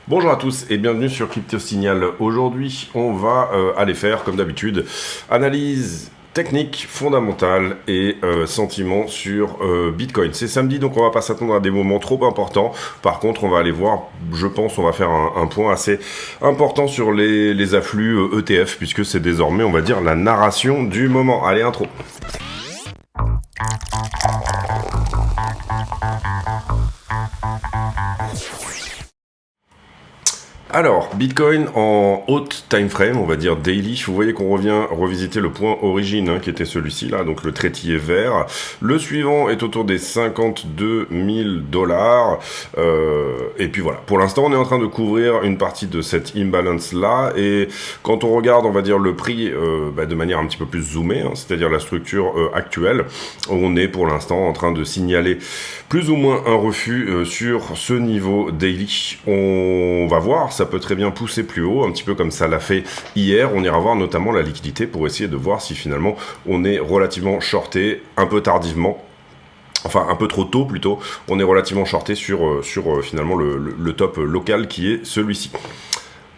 Bonjour à tous et bienvenue sur Crypto Signal. Aujourd'hui, on va aller faire, comme d'habitude, analyse technique, fondamentale et sentiments sur Bitcoin. C'est samedi, donc on va pas s'attendre à des moments trop importants. Par contre, on va aller voir, je pense, on va faire un point assez important sur les afflux ETF, puisque c'est désormais, on va dire, la narration du moment. Allez, intro. Alors, Bitcoin en haute time frame, on va dire daily, vous voyez qu'on revient revisiter le point origine qui était celui-ci là, donc le trétillet vert. Le suivant est autour des 52 000 dollars. Et puis voilà, pour l'instant on est en train de couvrir une partie de cette imbalance là, et quand on regarde, on va dire, le prix de manière un petit peu plus zoomée, c'est-à-dire la structure actuelle, on est pour l'instant en train de signaler plus ou moins un refus sur ce niveau daily. On va voir, ça peut très bien pousser plus haut, un petit peu comme ça l'a fait hier. On ira voir notamment la liquidité pour essayer de voir si finalement on est relativement shorté un peu tardivement. Enfin, un peu trop tôt plutôt, on est relativement shorté sur finalement le top local qui est celui-ci.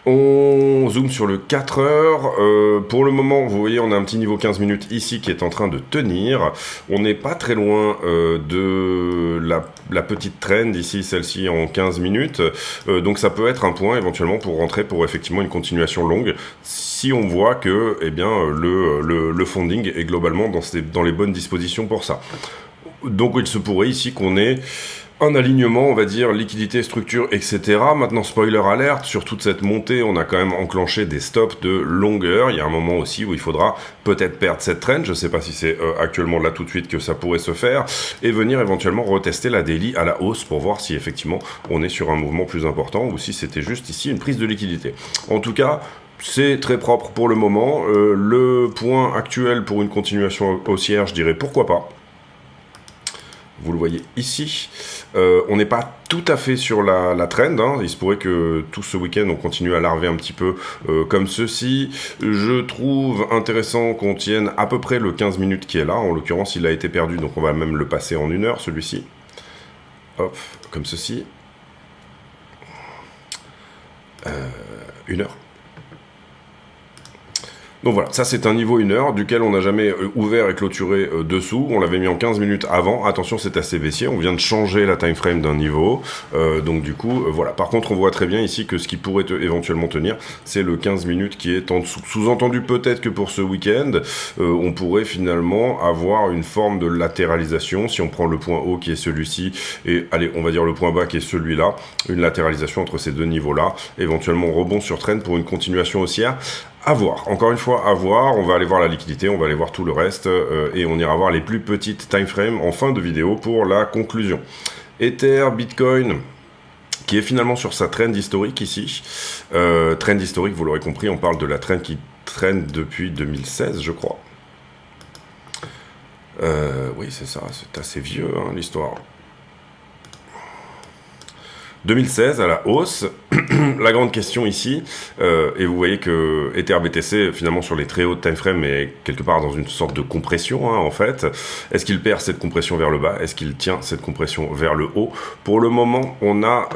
On zoome sur le 4 heures. Pour le moment, vous voyez, on a un petit niveau 15 minutes ici qui est en train de tenir. On n'est pas très loin de la petite trend ici, celle-ci en 15 minutes. Donc ça peut être un point éventuellement pour rentrer pour effectivement une continuation longue. Si on voit que le funding est globalement dans les bonnes dispositions pour ça. Donc il se pourrait ici qu'on ait un alignement, on va dire, liquidité, structure, etc. Maintenant, spoiler alerte, sur toute cette montée, on a quand même enclenché des stops de longueur. Il y a un moment aussi où il faudra peut-être perdre cette trend. Je ne sais pas si c'est actuellement là tout de suite que ça pourrait se faire. Et venir éventuellement retester la daily à la hausse pour voir si effectivement on est sur un mouvement plus important ou si c'était juste ici une prise de liquidité. En tout cas, c'est très propre pour le moment. Le point actuel pour une continuation haussière, je dirais pourquoi pas. Vous le voyez ici. On n'est pas tout à fait sur la trend. Il se pourrait que tout ce week-end, on continue à larver un petit peu comme ceci. Je trouve intéressant qu'on tienne à peu près le 15 minutes qui est là. En l'occurrence, il a été perdu, donc on va même le passer en 1 heure, celui-ci. Hop, comme ceci. 1 heure. Donc voilà, ça c'est un niveau 1 heure duquel on n'a jamais ouvert et clôturé dessous. On l'avait mis en 15 minutes avant. Attention, c'est assez baissier. On vient de changer la time frame d'un niveau. Donc du coup, voilà. Par contre, on voit très bien ici que ce qui pourrait éventuellement tenir, c'est le 15 minutes qui est en dessous. Sous-entendu peut-être que pour ce week-end, on pourrait finalement avoir une forme de latéralisation. Si on prend le point haut qui est celui-ci et, allez, on va dire le point bas qui est celui-là, une latéralisation entre ces deux niveaux-là. Éventuellement, rebond sur trend pour une continuation haussière. À voir, encore une fois, à voir. On va aller voir la liquidité, on va aller voir tout le reste et on ira voir les plus petites time frames en fin de vidéo pour la conclusion. Ether, Bitcoin, qui est finalement sur sa trend historique ici. Trend historique, vous l'aurez compris, on parle de la trend qui traîne depuis 2016, je crois. Oui, c'est ça, c'est assez vieux l'histoire. 2016 à la hausse. La grande question ici, et vous voyez que Ether BTC finalement sur les très hauts time frames est quelque part dans une sorte de compression en fait. Est-ce qu'il perd cette compression vers le bas? Est-ce qu'il tient cette compression vers le haut? Pour le moment, on a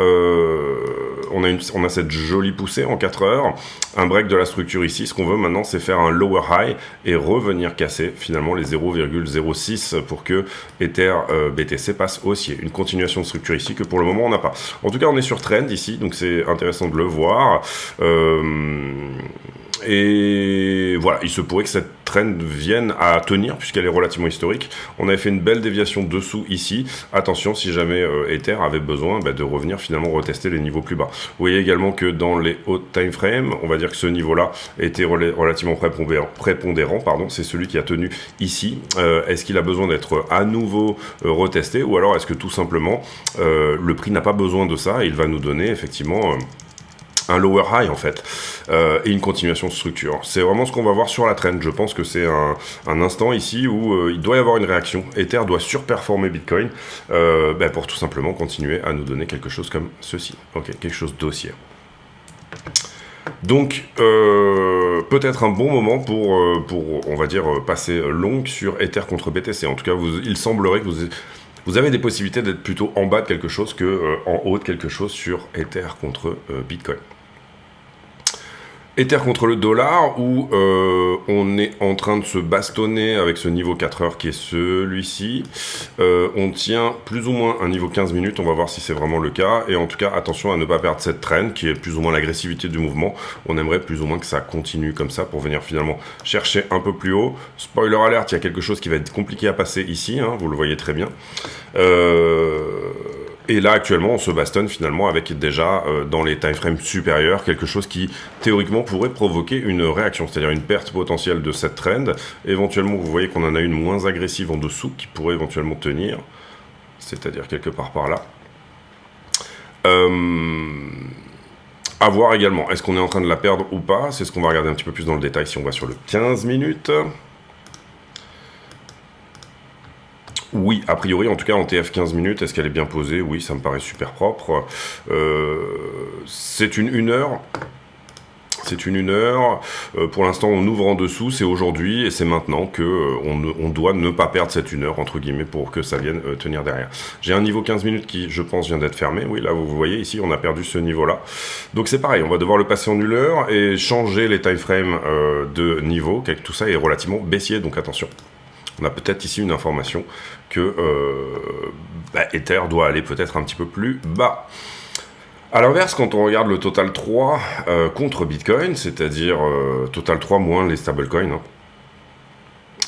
cette jolie poussée en 4 heures, un break de la structure ici. Ce qu'on veut maintenant, c'est faire un lower high et revenir casser finalement les 0,06 pour que Ether BTC passe haussier. Une continuation de structure ici que pour le moment on n'a pas. En tout cas, on est sur trend ici, donc c'est intéressant de le voir. Et voilà, il se pourrait que cette trend vienne à tenir puisqu'elle est relativement historique. On avait fait une belle déviation dessous ici. Attention, si jamais Ether avait besoin de revenir finalement retester les niveaux plus bas. Vous voyez également que dans les hautes time frames, on va dire que ce niveau-là était relativement prépondérant. C'est celui qui a tenu ici. Est-ce qu'il a besoin d'être à nouveau retesté ou alors est-ce que tout simplement le prix n'a pas besoin de ça et il va nous donner effectivement un lower high en fait et une continuation de structure. C'est vraiment ce qu'on va voir sur la trend. Je pense que c'est un instant ici où il doit y avoir une réaction. Ether doit surperformer Bitcoin pour tout simplement continuer à nous donner quelque chose comme ceci. Ok, quelque chose d'haussier. Donc peut-être un bon moment pour on va dire passer long sur Ether contre BTC. En tout cas, il semblerait que vous avez des possibilités d'être plutôt en bas de quelque chose que en haut de quelque chose sur Ether contre Bitcoin. Ether contre le dollar, où on est en train de se bastonner avec ce niveau 4 heures qui est celui-ci. On tient plus ou moins un niveau 15 minutes, on va voir si c'est vraiment le cas. Et en tout cas, attention à ne pas perdre cette trend qui est plus ou moins l'agressivité du mouvement. On aimerait plus ou moins que ça continue comme ça pour venir finalement chercher un peu plus haut. Spoiler alert, il y a quelque chose qui va être compliqué à passer ici, hein, vous le voyez très bien. Et là, actuellement, on se bastonne finalement avec déjà, dans les timeframes supérieurs, quelque chose qui, théoriquement, pourrait provoquer une réaction, c'est-à-dire une perte potentielle de cette trend. Éventuellement, vous voyez qu'on en a une moins agressive en dessous, qui pourrait éventuellement tenir, c'est-à-dire quelque part par là. À voir également, est-ce qu'on est en train de la perdre ou pas? C'est ce qu'on va regarder un petit peu plus dans le détail si on va sur le 15 minutes. Oui, a priori, en tout cas en TF 15 minutes, est-ce qu'elle est bien posée? Oui, ça me paraît super propre. C'est une 1 heure. C'est une 1 heure. Pour l'instant, on ouvre en dessous. C'est aujourd'hui et c'est maintenant que on doit ne pas perdre cette 1 heure, entre guillemets, pour que ça vienne tenir derrière. J'ai un niveau 15 minutes qui, je pense, vient d'être fermé. Oui, là, vous voyez, ici, on a perdu ce niveau-là. Donc, c'est pareil. On va devoir le passer en 1 heure et changer les time frames de niveau. Tout ça est relativement baissier, donc attention. On a peut-être ici une information que Ether doit aller peut-être un petit peu plus bas. A l'inverse, quand on regarde le Total 3 contre Bitcoin, c'est-à-dire Total 3 moins les stablecoins, hein.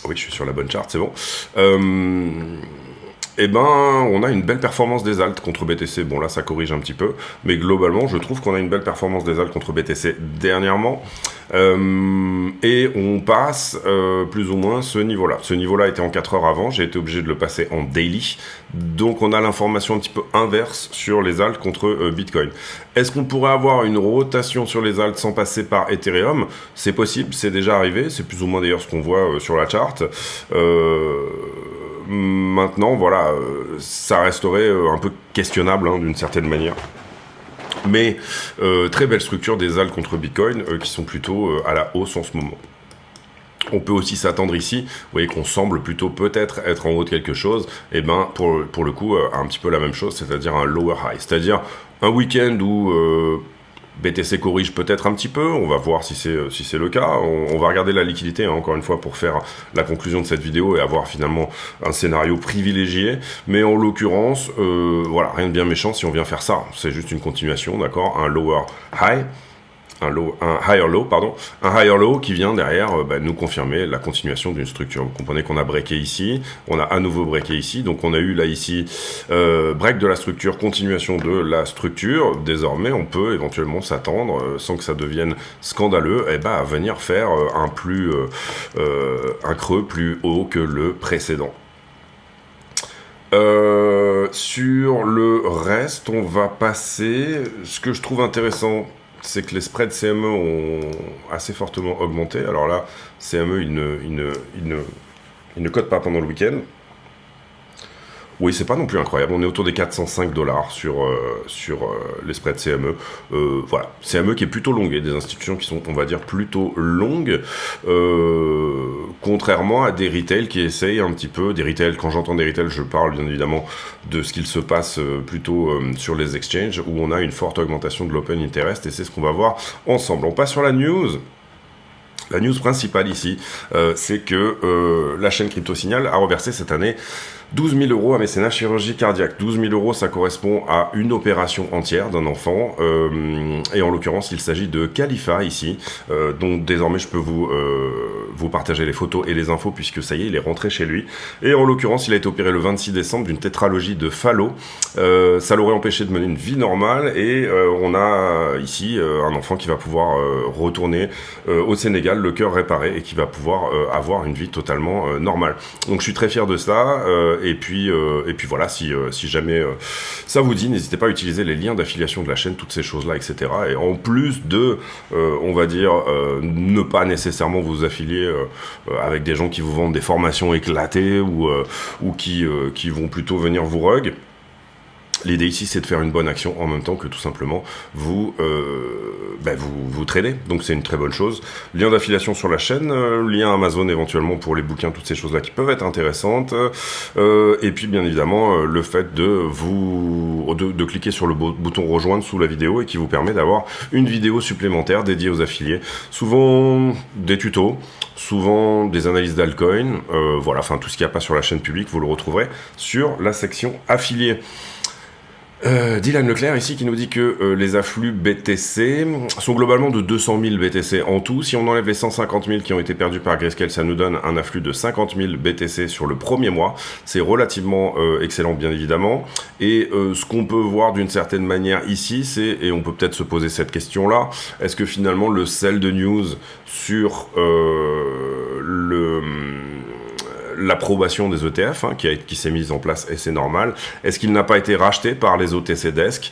Oui, je suis sur la bonne charte, c'est bon. Eh ben, on a une belle performance des alts contre BTC. Bon, là, ça corrige un petit peu. Mais globalement, je trouve qu'on a une belle performance des alts contre BTC dernièrement. Et on passe plus ou moins ce niveau-là. Ce niveau-là était en 4 heures avant. J'ai été obligé de le passer en daily. Donc, on a l'information un petit peu inverse sur les alts contre Bitcoin. Est-ce qu'on pourrait avoir une rotation sur les alts sans passer par Ethereum? C'est possible, c'est déjà arrivé. C'est plus ou moins d'ailleurs ce qu'on voit sur la charte. Maintenant, voilà, ça resterait un peu questionnable hein, d'une certaine manière. Mais très belle structure des alts contre Bitcoin qui sont plutôt à la hausse en ce moment. On peut aussi s'attendre ici, vous voyez qu'on semble plutôt peut-être être en haut de quelque chose, et ben pour le coup un petit peu la même chose, c'est-à-dire un lower high, c'est-à-dire un week-end où BTC corrige peut-être un petit peu, on va voir si c'est le cas, on va regarder la liquidité hein, encore une fois pour faire la conclusion de cette vidéo et avoir finalement un scénario privilégié, mais en l'occurrence, voilà, rien de bien méchant si on vient faire ça, c'est juste une continuation, d'accord, un lower high, un higher low, pardon, un higher low qui vient derrière nous confirmer la continuation d'une structure. Vous comprenez qu'on a breaké ici, on a à nouveau breaké ici, donc on a eu là ici break de la structure, continuation de la structure. Désormais, on peut éventuellement s'attendre, sans que ça devienne scandaleux, à venir faire un creux plus haut que le précédent. Sur le reste, on va passer. Ce que je trouve intéressant, c'est que les spreads CME ont assez fortement augmenté. Alors là, CME, il ne cote pas pendant le week-end. Oui, c'est pas non plus incroyable. On est autour des 405 $ sur les spreads CME. Voilà, CME qui est plutôt longue et des institutions qui sont, on va dire, plutôt longues, contrairement à des retails qui essayent un petit peu, des retails, quand j'entends des retails, je parle bien évidemment de ce qu'il se passe plutôt sur les exchanges, où on a une forte augmentation de l'open interest, et c'est ce qu'on va voir ensemble. On passe sur la news. La news principale ici, c'est que la chaîne Crypto Signal a reversé cette année 12 000 € à mécénat chirurgie cardiaque. 12 000 €, ça correspond à une opération entière d'un enfant. Et en l'occurrence, il s'agit de Khalifa ici. Donc désormais, je peux vous partager les photos et les infos puisque ça y est, il est rentré chez lui. Et en l'occurrence, il a été opéré le 26 décembre d'une tétralogie de Fallot. Ça l'aurait empêché de mener une vie normale. Et on a ici un enfant qui va pouvoir retourner au Sénégal, le cœur réparé, et qui va pouvoir avoir une vie totalement normale. Donc je suis très fier de ça. Et puis voilà, si jamais ça vous dit, n'hésitez pas à utiliser les liens d'affiliation de la chaîne, toutes ces choses-là, etc. Et en plus de, on va dire, ne pas nécessairement vous affilier avec des gens qui vous vendent des formations éclatées ou qui vont plutôt venir vous rug. L'idée ici, c'est de faire une bonne action en même temps que tout simplement vous tradez. Donc c'est une très bonne chose. Lien d'affiliation sur la chaîne, lien Amazon éventuellement pour les bouquins, toutes ces choses-là qui peuvent être intéressantes. Et puis bien évidemment le fait de cliquer sur le bouton rejoindre sous la vidéo et qui vous permet d'avoir une vidéo supplémentaire dédiée aux affiliés. Souvent des tutos, souvent des analyses d'altcoin, voilà, enfin tout ce qu'il n'y a pas sur la chaîne publique, vous le retrouverez sur la section affiliés. Dylan Leclerc ici qui nous dit que les afflux BTC sont globalement de 200 000 BTC en tout. Si on enlève les 150 000 qui ont été perdus par Grayscale, ça nous donne un afflux de 50 000 BTC sur le premier mois. C'est relativement excellent bien évidemment. Et ce qu'on peut voir d'une certaine manière ici, c'est, et on peut peut-être se poser cette question-là, est-ce que finalement le sell de news sur l'approbation des ETF qui s'est mise en place, et c'est normal. Est-ce qu'il n'a pas été racheté par les OTC Desk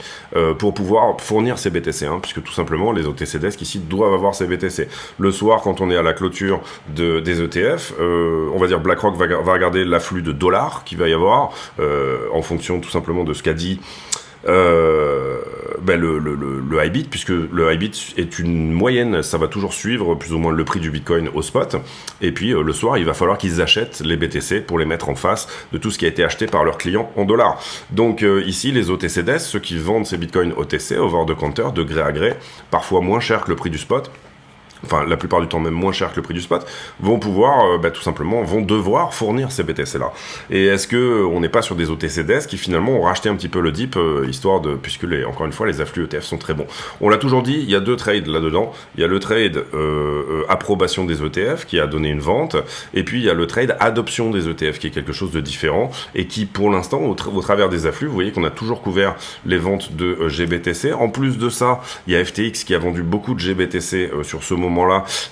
pour pouvoir fournir ces BTC, puisque tout simplement les OTC Desk ici doivent avoir ces BTC. Le soir, quand on est à la clôture des ETF, on va dire BlackRock va regarder l'afflux de dollars qu'il va y avoir en fonction tout simplement de ce qu'a dit le Ibit, puisque le Ibit est une moyenne, ça va toujours suivre plus ou moins le prix du Bitcoin au spot, et puis le soir il va falloir qu'ils achètent les BTC pour les mettre en face de tout ce qui a été acheté par leurs clients en dollars. Donc ici les OTCDS, ceux qui vendent ces Bitcoins OTC, over the counter, de gré à gré, parfois moins cher que le prix du spot, enfin la plupart du temps même moins cher que le prix du spot, vont pouvoir, tout simplement, vont devoir fournir ces BTC-là. Et est-ce que on n'est pas sur des OTCDS qui finalement ont racheté un petit peu le dip, histoire de, puisque encore une fois, les afflux ETF sont très bons. On l'a toujours dit, il y a deux trades là-dedans. Il y a le trade approbation des ETF qui a donné une vente, et puis il y a le trade adoption des ETF qui est quelque chose de différent, et qui pour l'instant, au travers des afflux, vous voyez qu'on a toujours couvert les ventes de GBTC. En plus de ça, il y a FTX qui a vendu beaucoup de GBTC sur ce moment-là,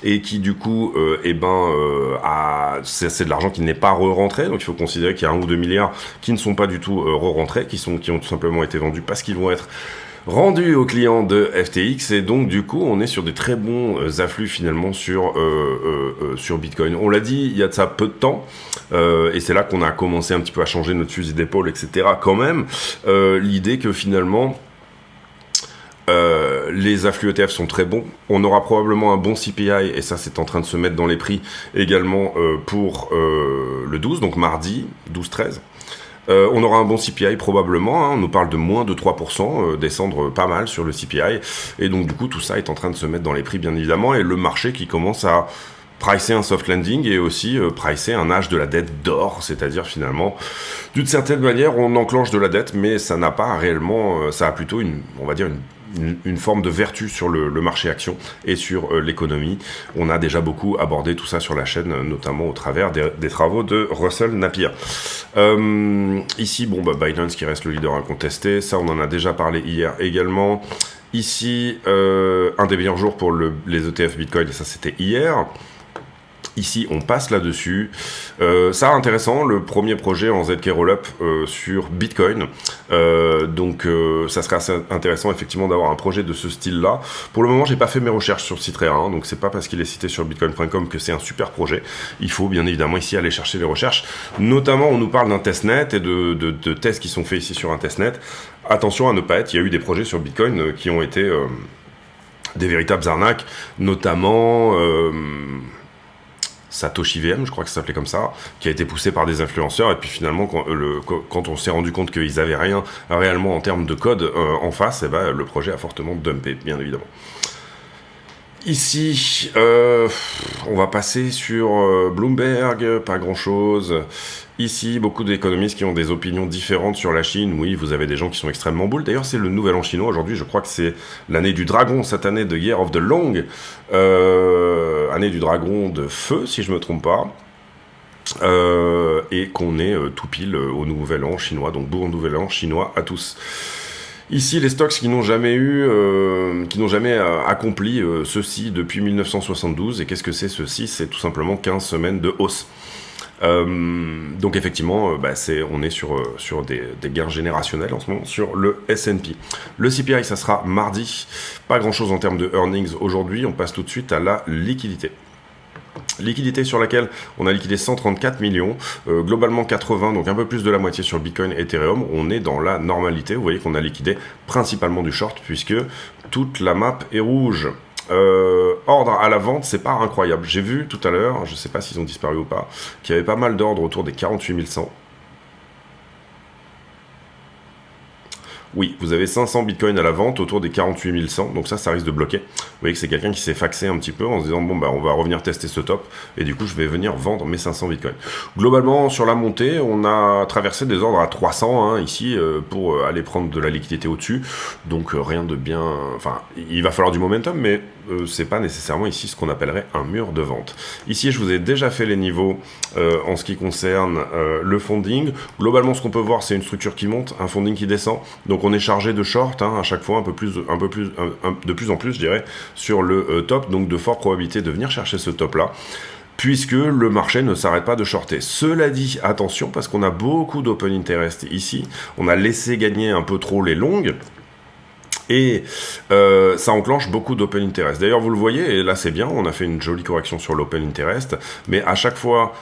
et qui du coup c'est de l'argent qui n'est pas re-rentré, donc il faut considérer qu'il y a 1 ou 2 milliards qui ne sont pas du tout re-rentrés, qui ont tout simplement été vendus parce qu'ils vont être rendus aux clients de FTX, et donc du coup on est sur des très bons afflux finalement sur Bitcoin. On l'a dit il y a de ça peu de temps, et c'est là qu'on a commencé un petit peu à changer notre fusil d'épaule, etc. quand même, l'idée que finalement les afflux ETF sont très bons. On aura probablement un bon CPI, et ça c'est en train de se mettre dans les prix également pour le 12, donc mardi 12-13. On aura un bon CPI probablement, on nous parle de moins de 3%, descendre pas mal sur le CPI, et donc du coup tout ça est en train de se mettre dans les prix bien évidemment, et le marché qui commence à pricer un soft landing et aussi pricer un âge de la dette d'or, c'est-à-dire finalement, d'une certaine manière, on enclenche de la dette, mais ça n'a pas réellement, ça a plutôt on va dire une forme de vertu sur le marché action et sur l'économie. On a déjà beaucoup abordé tout ça sur la chaîne, notamment au travers des travaux de Russell Napier. Ici, Binance qui reste le leader incontesté, ça on en a déjà parlé hier également. Ici, un des meilleurs jours pour les ETF Bitcoin, et ça c'était hier. Ici, on passe là-dessus. Ça, intéressant, le premier projet en ZK Rollup sur Bitcoin. Donc, ça serait assez intéressant, effectivement, d'avoir un projet de ce style-là. Pour le moment, j'ai pas fait mes recherches sur Citrea, donc c'est pas parce qu'il est cité sur bitcoin.com que c'est un super projet. Il faut, bien évidemment, ici, aller chercher les recherches. Notamment, on nous parle d'un testnet et de tests qui sont faits ici sur un testnet. Attention à ne pas être, il y a eu des projets sur Bitcoin qui ont été des véritables arnaques, notamment Satoshi VM, je crois que ça s'appelait comme ça, qui a été poussé par des influenceurs, et puis finalement quand on s'est rendu compte qu'ils avaient rien réellement en termes de code en face, le projet a fortement dumpé, bien évidemment. Ici, on va passer sur Bloomberg, pas grand chose. Ici, beaucoup d'économistes qui ont des opinions différentes sur la Chine. Oui, vous avez des gens qui sont extrêmement bulles. D'ailleurs, c'est le nouvel an chinois aujourd'hui. Je crois que c'est l'année du dragon, cette année de Year of the Long. Année du dragon de feu, si je ne me trompe pas. Et qu'on est tout pile au nouvel an chinois. Donc, bon nouvel an chinois à tous. Ici, les stocks qui n'ont jamais accompli ceci depuis 1972. Et qu'est-ce que c'est ceci? C'est tout simplement 15 semaines de hausse. Donc effectivement, on est sur des gains générationnels en ce moment sur le S&P. Le CPI, ça sera mardi. Pas grand chose en termes de earnings aujourd'hui. On passe tout de suite à la liquidité. Liquidité sur laquelle on a liquidé 134 millions, globalement 80, donc un peu plus de la moitié sur Bitcoin et Ethereum. On est dans la normalité. Vous voyez qu'on a liquidé principalement du short puisque toute la map est rouge. Ordre à la vente, c'est pas incroyable. J'ai vu tout à l'heure, je sais pas s'ils ont disparu ou pas, qu'il y avait pas mal d'ordres autour des 48 100. Oui, vous avez 500 bitcoins à la vente autour des 48 100, donc ça risque de bloquer. Vous voyez que c'est quelqu'un qui s'est faxé un petit peu en se disant bon bah on va revenir tester ce top et du coup je vais venir vendre mes 500 bitcoins. Globalement sur la montée, on a traversé des ordres à 300 ici pour aller prendre de la liquidité au-dessus, donc rien de bien. Enfin, il va falloir du momentum, mais c'est pas nécessairement ici ce qu'on appellerait un mur de vente. Ici, je vous ai déjà fait les niveaux en ce qui concerne le funding. Globalement, ce qu'on peut voir, c'est une structure qui monte, un funding qui descend. Donc, on est chargé de short à chaque fois de plus en plus, je dirais, sur le top. Donc, de fortes probabilités de venir chercher ce top-là, puisque le marché ne s'arrête pas de shorter. Cela dit, attention, parce qu'on a beaucoup d'open interest ici. On a laissé gagner un peu trop les longues. Et ça enclenche beaucoup d'open interest. D'ailleurs, vous le voyez, et là c'est bien, on a fait une jolie correction sur l'open interest, mais à chaque fois,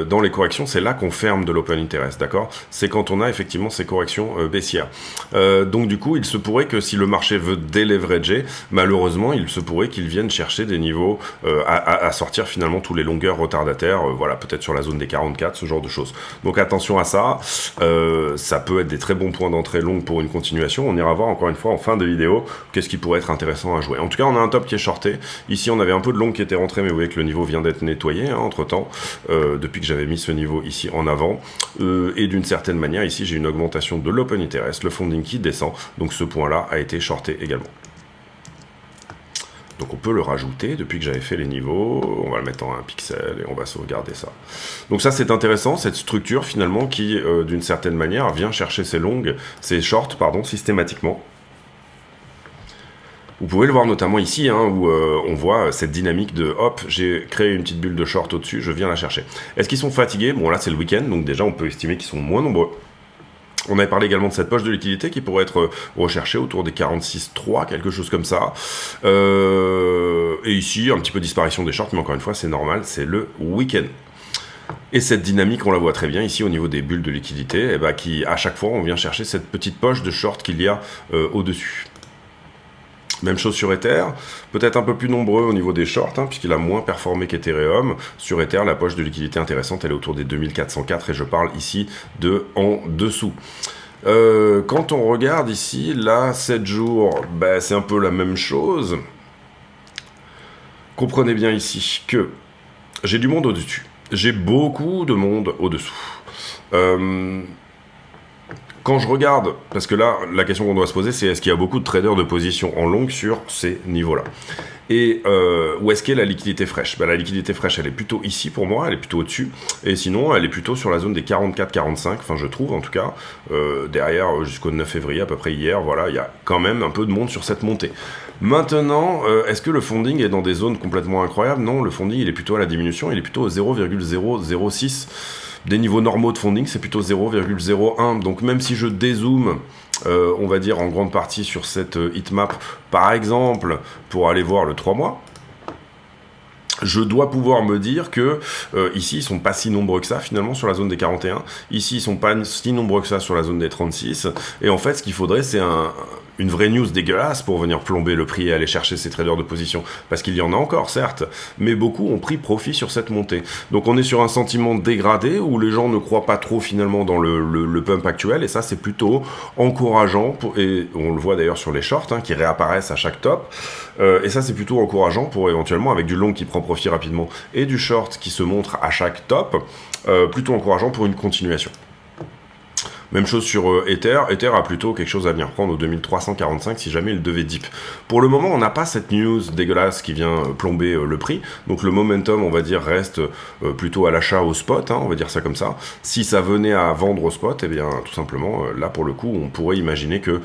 dans les corrections, c'est là qu'on ferme de l'open interest, d'accord? C'est quand on a effectivement ces corrections baissières. Donc du coup, il se pourrait que si le marché veut déleverager, malheureusement, il se pourrait qu'il vienne chercher des niveaux à sortir finalement tous les longueurs retardataires, voilà, peut-être sur la zone des 44, ce genre de choses. Donc attention à ça, ça peut être des très bons points d'entrée longues pour une continuation. On ira voir encore une fois en fin de vidéo qu'est-ce qui pourrait être intéressant à jouer. En tout cas, on a un top qui est shorté. Ici, on avait un peu de long qui était rentré, mais vous voyez que le niveau vient d'être nettoyé entre-temps, depuis que j'avais mis ce niveau ici en avant. Et d'une certaine manière, ici, j'ai une augmentation de l'open interest, le funding qui descend. Donc ce point-là a été shorté également. Donc on peut le rajouter depuis que j'avais fait les niveaux, on va le mettre en un pixel et on va sauvegarder ça. Donc ça c'est intéressant, cette structure finalement qui d'une certaine manière vient chercher ses shorts systématiquement. Vous pouvez le voir notamment ici, où on voit cette dynamique de hop, j'ai créé une petite bulle de short au-dessus, je viens la chercher. Est-ce qu'ils sont fatigués? Bon là c'est le week-end, donc déjà on peut estimer qu'ils sont moins nombreux. On avait parlé également de cette poche de liquidité qui pourrait être recherchée autour des 46,3, quelque chose comme ça. Et ici, un petit peu disparition des shorts, mais encore une fois c'est normal, c'est le week-end. Et cette dynamique, on la voit très bien ici au niveau des bulles de liquidité, qui à chaque fois on vient chercher cette petite poche de short qu'il y a au-dessus. Même chose sur Ether, peut-être un peu plus nombreux au niveau des shorts, puisqu'il a moins performé qu'Ethereum. Sur Ether, la poche de liquidité intéressante, elle est autour des 2404, et je parle ici de en dessous. Quand on regarde ici, là, 7 jours, c'est un peu la même chose. Comprenez bien ici que j'ai du monde au-dessus. J'ai beaucoup de monde au-dessous. Quand je regarde, parce que là, la question qu'on doit se poser, c'est est-ce qu'il y a beaucoup de traders de position en longue sur ces niveaux-là? Et où est-ce qu'est la liquidité fraîche? La liquidité fraîche, elle est plutôt ici pour moi, elle est plutôt au-dessus. Et sinon, elle est plutôt sur la zone des 44-45, enfin je trouve en tout cas, derrière jusqu'au 9 février, à peu près hier, voilà, il y a quand même un peu de monde sur cette montée. Maintenant, est-ce que le funding est dans des zones complètement incroyables? Non, le funding, il est plutôt à la diminution, il est plutôt au 0,006. Des niveaux normaux de funding, c'est plutôt 0,01. Donc même si je dézoome, on va dire en grande partie sur cette heatmap, par exemple, pour aller voir le 3 mois, je dois pouvoir me dire que ici, ils sont pas si nombreux que ça, finalement, sur la zone des 41. Ici, ils sont pas si nombreux que ça sur la zone des 36. Et en fait, ce qu'il faudrait, c'est une vraie news dégueulasse pour venir plomber le prix et aller chercher ces traders de position. Parce qu'il y en a encore, certes, mais beaucoup ont pris profit sur cette montée. Donc on est sur un sentiment dégradé où les gens ne croient pas trop finalement dans le pump actuel, et ça c'est plutôt encourageant, et on le voit d'ailleurs sur les shorts qui réapparaissent à chaque top, et ça c'est plutôt encourageant pour éventuellement, avec du long qui prend profit rapidement et du short qui se montre à chaque top, plutôt encourageant pour une continuation. Même chose sur Ether. Ether a plutôt quelque chose à venir prendre au 2345 si jamais il devait dip. Pour le moment, on n'a pas cette news dégueulasse qui vient plomber le prix. Donc le momentum, on va dire, reste plutôt à l'achat au spot, on va dire ça comme ça. Si ça venait à vendre au spot, eh bien tout simplement, là pour le coup, on pourrait imaginer que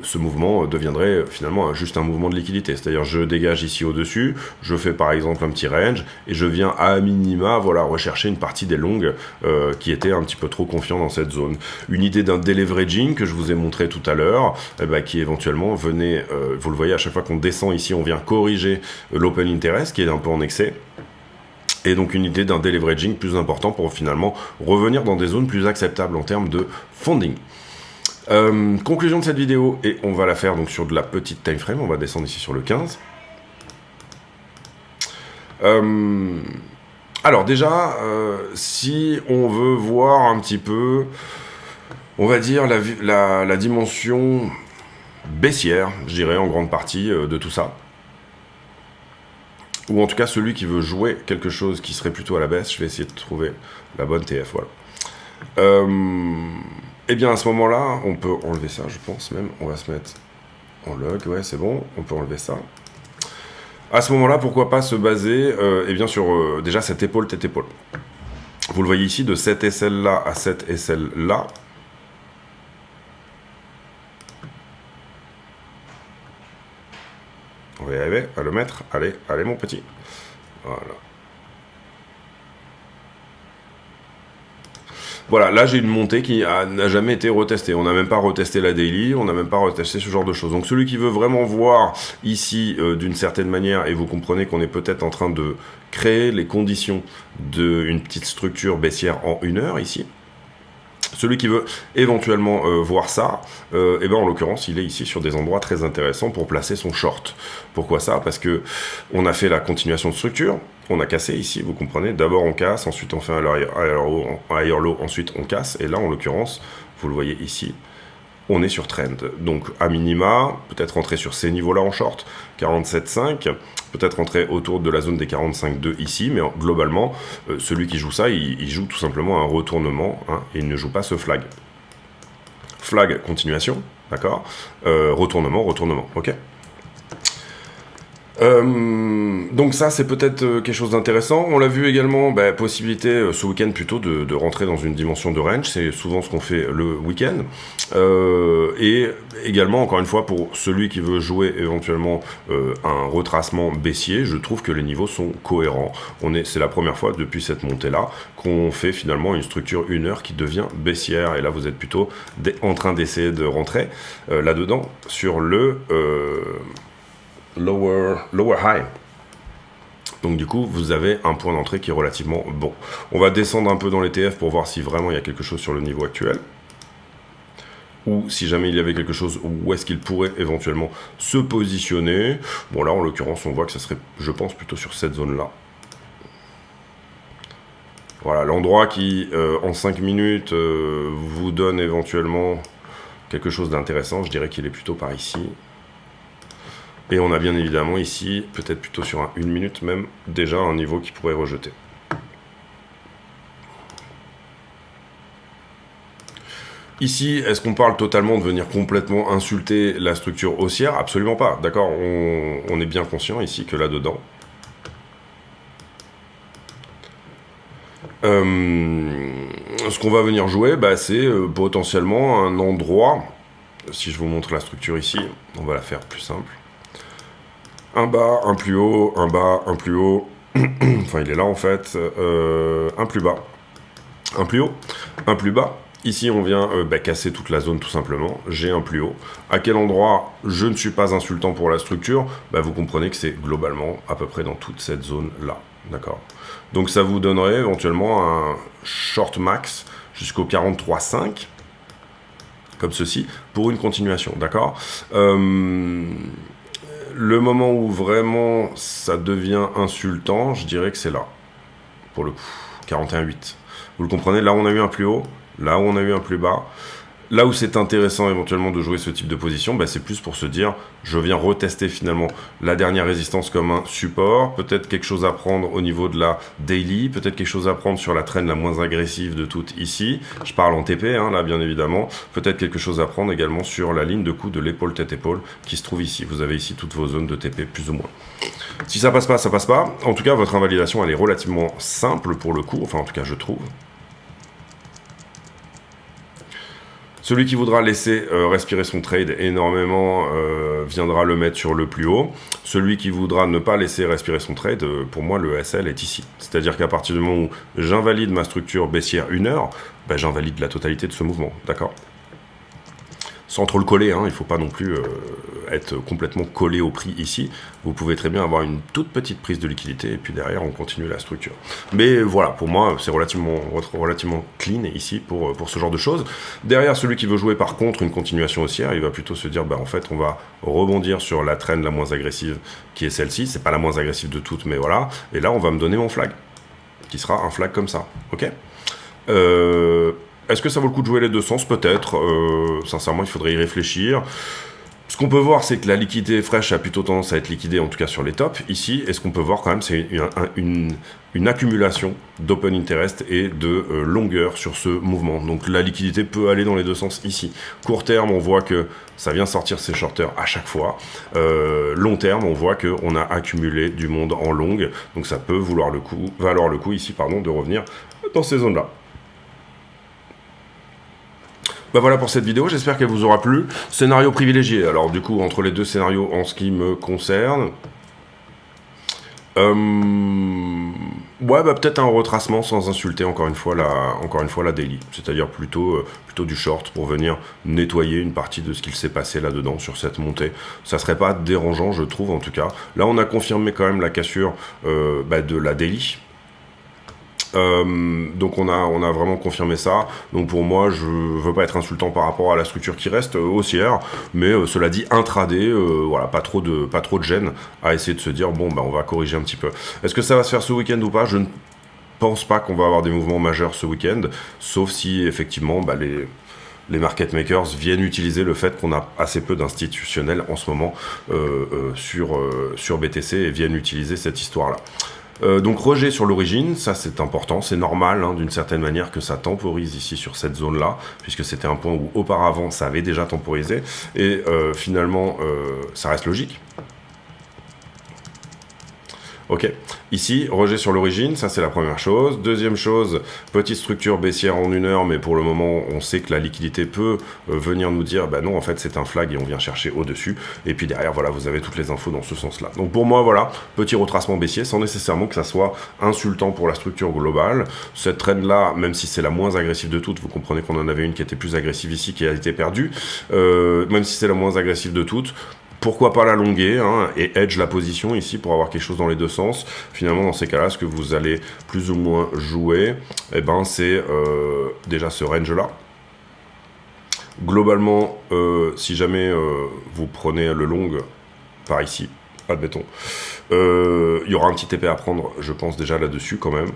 ce mouvement deviendrait finalement juste un mouvement de liquidité. C'est-à-dire je dégage ici au-dessus, je fais par exemple un petit range, et je viens à minima rechercher une partie des longues qui étaient un petit peu trop confiants dans cette zone. Une idée d'un deleveraging que je vous ai montré tout à l'heure, qui éventuellement venait, vous le voyez, à chaque fois qu'on descend ici, on vient corriger l'open interest qui est un peu en excès. Et donc une idée d'un deleveraging plus important pour finalement revenir dans des zones plus acceptables en termes de funding. Conclusion de cette vidéo, et on va la faire donc sur de la petite time frame, on va descendre ici sur le 15. Alors déjà, si on veut voir un petit peu, on va dire, la dimension baissière, je dirais, en grande partie de tout ça, ou en tout cas celui qui veut jouer quelque chose qui serait plutôt à la baisse, je vais essayer de trouver la bonne TF, voilà. Et bien à ce moment-là, on peut enlever ça, je pense même, on va se mettre en log, ouais c'est bon, on peut enlever ça. À ce moment-là, pourquoi pas se baser eh bien sur déjà cette épaule, tête épaule. Vous le voyez ici, de cette aisselle là à cette aisselle là. On va y arriver à le mettre. Allez, allez mon petit. Voilà. Voilà, là j'ai une montée qui n'a jamais été retestée. On n'a même pas retesté la daily, on n'a même pas retesté ce genre de choses. Donc celui qui veut vraiment voir ici d'une certaine manière, et vous comprenez qu'on est peut-être en train de créer les conditions d'une petite structure baissière en 1 heure ici. Celui qui veut éventuellement voir ça, et ben en l'occurrence, il est ici sur des endroits très intéressants pour placer son short. Pourquoi ça? Parce que on a fait la continuation de structure, on a cassé ici, vous comprenez. D'abord on casse, ensuite on fait un higher low, ensuite on casse. Et là, en l'occurrence, vous le voyez ici, on est sur trend. Donc à minima, peut-être rentrer sur ces niveaux-là en short, 47,5, peut-être rentrer autour de la zone des 45,2 ici, mais globalement, celui qui joue ça, il joue tout simplement un retournement, hein, et il ne joue pas ce flag. Flag, continuation, d'accord, retournement, retournement, ok. Donc ça c'est peut-être quelque chose d'intéressant. On l'a vu également, possibilité ce week-end plutôt de rentrer dans une dimension de range, c'est souvent ce qu'on fait le week-end. Et également, encore une fois, pour celui qui veut jouer éventuellement un retracement baissier, je trouve que les niveaux sont cohérents. C'est la première fois depuis cette montée-là qu'on fait finalement une structure 1 heure qui devient baissière. Et là vous êtes plutôt en train d'essayer de rentrer là-dedans sur le... lower high. Donc du coup, vous avez un point d'entrée qui est relativement bon. On va descendre un peu dans les TF pour voir si vraiment il y a quelque chose sur le niveau actuel. Ou si jamais il y avait quelque chose, où est-ce qu'il pourrait éventuellement se positionner. Bon là, en l'occurrence, on voit que ça serait, je pense, plutôt sur cette zone-là. Voilà, l'endroit qui, en 5 minutes, vous donne éventuellement quelque chose d'intéressant. Je dirais qu'il est plutôt par ici. Et on a bien évidemment ici, peut-être plutôt sur 1 minute même, déjà un niveau qui pourrait rejeter. Ici, est-ce qu'on parle totalement de venir complètement insulter la structure haussière? Absolument pas, d'accord, on est bien conscient ici que là-dedans, ce qu'on va venir jouer, c'est potentiellement un endroit, si je vous montre la structure ici, on va la faire plus simple. Un bas, un plus haut, un bas, un plus haut. Enfin, il est là en fait. Un plus bas, un plus haut, un plus bas. Ici, on vient casser toute la zone tout simplement. J'ai un plus haut. À quel endroit je ne suis pas insultant pour la structure? Vous comprenez que c'est globalement à peu près dans toute cette zone-là. D'accord. Donc ça vous donnerait éventuellement un short max jusqu'au 43,5. Comme ceci, pour une continuation. D'accord. Le moment où vraiment ça devient insultant, je dirais que c'est là, pour le coup, 41,8. Vous le comprenez, là on a eu un plus haut, là où on a eu un plus bas. Là où c'est intéressant éventuellement de jouer ce type de position, c'est plus pour se dire, je viens retester finalement la dernière résistance comme un support, peut-être quelque chose à prendre au niveau de la daily, peut-être quelque chose à prendre sur la trend la moins agressive de toutes ici, je parle en TP là bien évidemment, peut-être quelque chose à prendre également sur la ligne de coup de l'épaule tête-épaule qui se trouve ici, vous avez ici toutes vos zones de TP plus ou moins. Si ça passe pas, ça passe pas, en tout cas votre invalidation elle est relativement simple pour le coup, enfin en tout cas je trouve. Celui qui voudra laisser respirer son trade énormément viendra le mettre sur le plus haut. Celui qui voudra ne pas laisser respirer son trade, pour moi le SL est ici. C'est-à-dire qu'à partir du moment où j'invalide ma structure baissière 1 heure, j'invalide la totalité de ce mouvement, d'accord? sans trop le coller, hein, il ne faut pas non plus être complètement collé au prix ici. Vous pouvez très bien avoir une toute petite prise de liquidité et puis derrière on continue la structure. Mais voilà, pour moi c'est relativement clean ici pour ce genre de choses. Derrière, celui qui veut jouer par contre une continuation haussière, il va plutôt se dire en fait on va rebondir sur la trend la moins agressive qui est celle-ci. C'est pas la moins agressive de toutes, mais voilà. Et là on va me donner mon flag, qui sera un flag comme ça. Ok. Est-ce que ça vaut le coup de jouer les deux sens? Peut-être. Sincèrement, il faudrait y réfléchir. Ce qu'on peut voir, c'est que la liquidité fraîche a plutôt tendance à être liquidée, en tout cas sur les tops, ici. Et ce qu'on peut voir quand même, c'est une accumulation d'open interest et de longueur sur ce mouvement. Donc la liquidité peut aller dans les deux sens ici. Court terme, on voit que ça vient sortir ses shorters à chaque fois. Long terme, on voit qu'on a accumulé du monde en longue. Donc ça peut valoir le coup ici, de revenir dans ces zones-là. Voilà pour cette vidéo, j'espère qu'elle vous aura plu. Scénario privilégié, alors du coup, entre les deux scénarios en ce qui me concerne... peut-être un retracement sans insulter encore une fois la daily. C'est-à-dire plutôt du short pour venir nettoyer une partie de ce qu'il s'est passé là-dedans sur cette montée. Ça serait pas dérangeant, je trouve, en tout cas. Là, on a confirmé quand même la cassure de la daily. Donc on a vraiment confirmé ça. Donc pour moi, je veux pas être insultant par rapport à la structure qui reste haussière, mais cela dit, intraday, pas trop de gêne à essayer de se dire on va corriger un petit peu. Est-ce que ça va se faire ce week-end ou pas? Je ne pense pas qu'on va avoir des mouvements majeurs ce week-end, sauf si effectivement les market makers viennent utiliser le fait qu'on a assez peu d'institutionnels en ce moment sur BTC et viennent utiliser cette histoire-là. Donc rejet sur l'origine, ça c'est important, c'est normal d'une certaine manière que ça temporise ici sur cette zone là, puisque c'était un point où auparavant ça avait déjà temporisé, et finalement ça reste logique. Ok, ici, rejet sur l'origine, ça c'est la première chose. Deuxième chose, petite structure baissière en 1 heure, mais pour le moment, on sait que la liquidité peut venir nous dire, non, en fait, c'est un flag et on vient chercher au-dessus. Et puis derrière, vous avez toutes les infos dans ce sens-là. Donc pour moi, petit retracement baissier, sans nécessairement que ça soit insultant pour la structure globale. Cette trend-là, même si c'est la moins agressive de toutes, vous comprenez qu'on en avait une qui était plus agressive ici, qui a été perdue, même si c'est la moins agressive de toutes, pourquoi pas la longuer et edge la position ici pour avoir quelque chose dans les deux sens. Finalement, dans ces cas-là, ce que vous allez plus ou moins jouer, c'est déjà ce range-là. Globalement, si jamais vous prenez le long par ici, admettons, il y aura un petit TP à prendre, je pense déjà là-dessus quand même.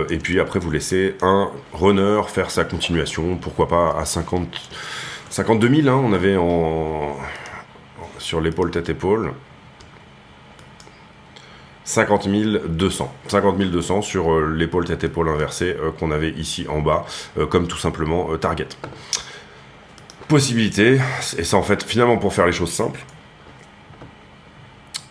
Et puis après, vous laissez un runner faire sa continuation, pourquoi pas à 52 000, on avait sur l'épaule tête-épaule, 50 200. 50 200 sur l'épaule tête-épaule inversée qu'on avait ici en bas, comme tout simplement target. Possibilité, et ça en fait finalement pour faire les choses simples,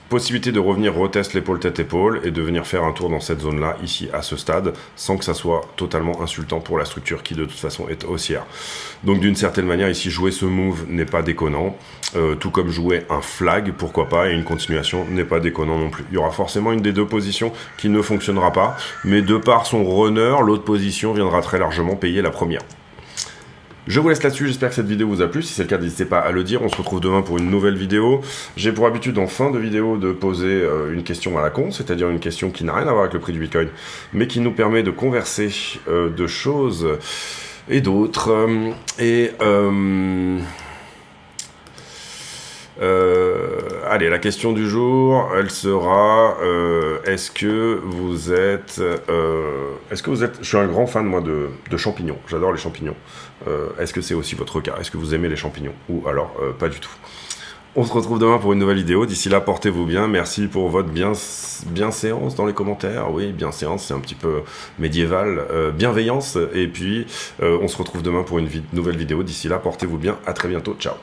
possibilité de revenir retest l'épaule tête-épaule et de venir faire un tour dans cette zone-là, ici, à ce stade, sans que ça soit totalement insultant pour la structure qui, de toute façon, est haussière. Donc, d'une certaine manière, ici, jouer ce move n'est pas déconnant, tout comme jouer un flag, pourquoi pas, et une continuation n'est pas déconnant non plus. Il y aura forcément une des deux positions qui ne fonctionnera pas, mais de par son runner, l'autre position viendra très largement payer la première. Je vous laisse là-dessus, j'espère que cette vidéo vous a plu. Si c'est le cas, n'hésitez pas à le dire. On se retrouve demain pour une nouvelle vidéo. J'ai pour habitude en fin de vidéo de poser une question à la con, c'est-à-dire une question qui n'a rien à voir avec le prix du Bitcoin, mais qui nous permet de converser de choses et d'autres. Allez, la question du jour, elle sera est-ce que vous êtes... Je suis un grand fan, moi, de champignons. J'adore les champignons. Est-ce que c'est aussi votre cas? Est-ce que vous aimez les champignons? Ou alors, pas du tout. On se retrouve demain pour une nouvelle vidéo. D'ici là, portez-vous bien. Merci pour votre bienséance dans les commentaires. Oui, bienséance, c'est un petit peu médiéval. Bienveillance. Et puis, on se retrouve demain pour une nouvelle vidéo. D'ici là, portez-vous bien. À très bientôt. Ciao.